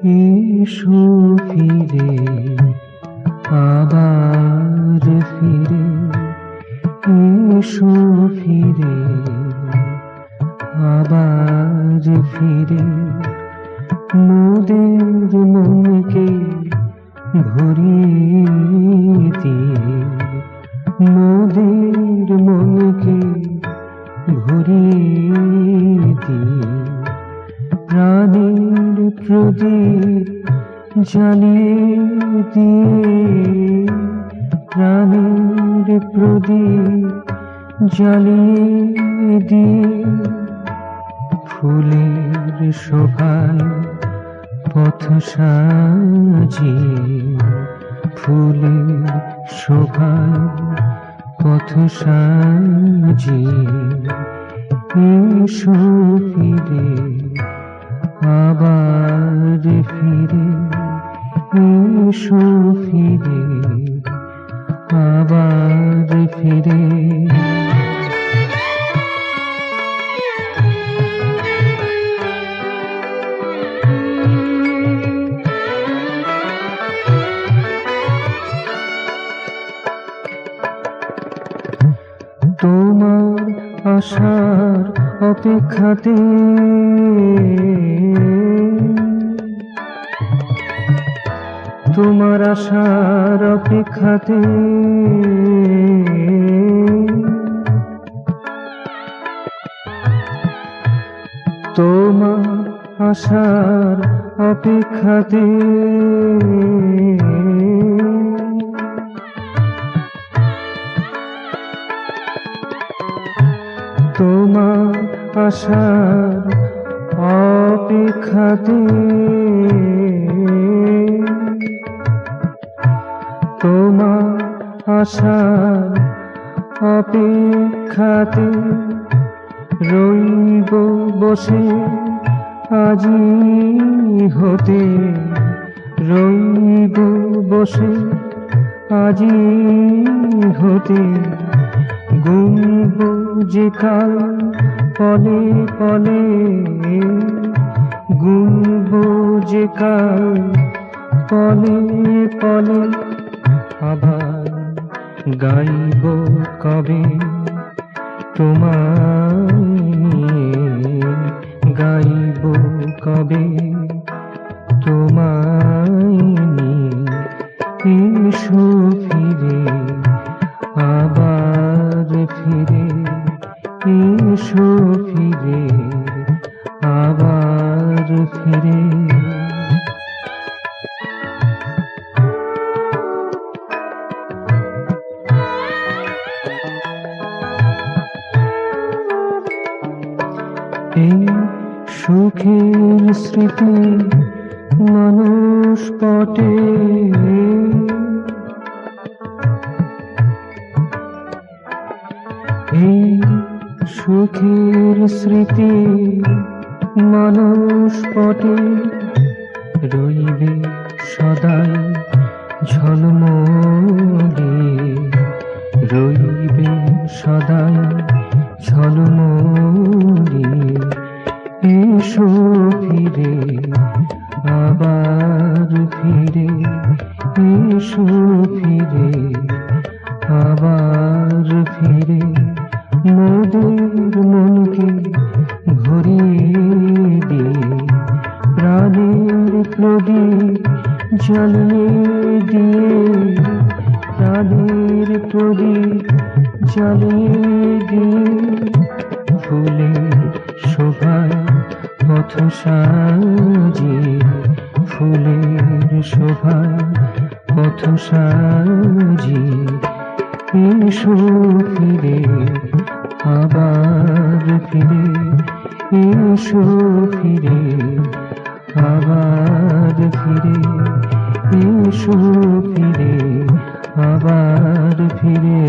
এসো ফিরে, আবার ফিরে, এসো ফিরে, আবার ফিরে, মোদের মনকে ভরিয়ে দিয়ে, মোদের মনকে ভরিয়ে দিয়ে, প্রাণের প্রদীপ জ্বালিয়ে দিয়ে, প্রাণের প্রদীপ জ্বালিয়ে দিয়ে, ফুলের শোভায় পথ সাজিয়ে, ফুলের শোভায় পথ সাজিয়ে, এসো ফিরে, আবার ফিরে, এসো ফিরে, আবার ফিরে। তোমার আশার অপেক্ষাতে, তোমার আশার অপেক্ষাতে, তোমার আশার অপেক্ষাতে, তোমার আশার অপেক্ষাতে, তোমার আশার অপেক্ষাতে, রইব বসে আজি হতে, রইব বসে আজি হতে, গুনব যে কাল পলে পলে, গুনব যে কাল পলে পলে, আবার গাইব কবে তোমায় নিয়ে, গাইব কবে তোমায় নিয়ে, এসো ফিরে, আবার ফিরে, এসো ফিরে, আবার ফিরে। এই সুখের স্মৃতি মানুষ পটে, এই সুখের স্মৃতি মানুষ পটে, রইবে সদাই ঝলমলে, রইবে সদাই ঝলমলে, এসো ফিরে, আবার ফিরে, এসো ফিরে, আবার ফিরে, মোদের মনকে ভরিয়ে দিয়ে, প্রাণের প্রদীপ জ্বালিয়ে দিয়ে, প্রাণের প্রদীপ জ্বালিয়ে দিয়ে, ফুলের শোভায় পথ সাজিয়ে, ফুলের শোভায় পথ সাজিয়ে, এসো ফিরে, আবার ফিরে, এসো ফিরে, আবার ফিরে, এসো ফিরে, আবার ফিরে।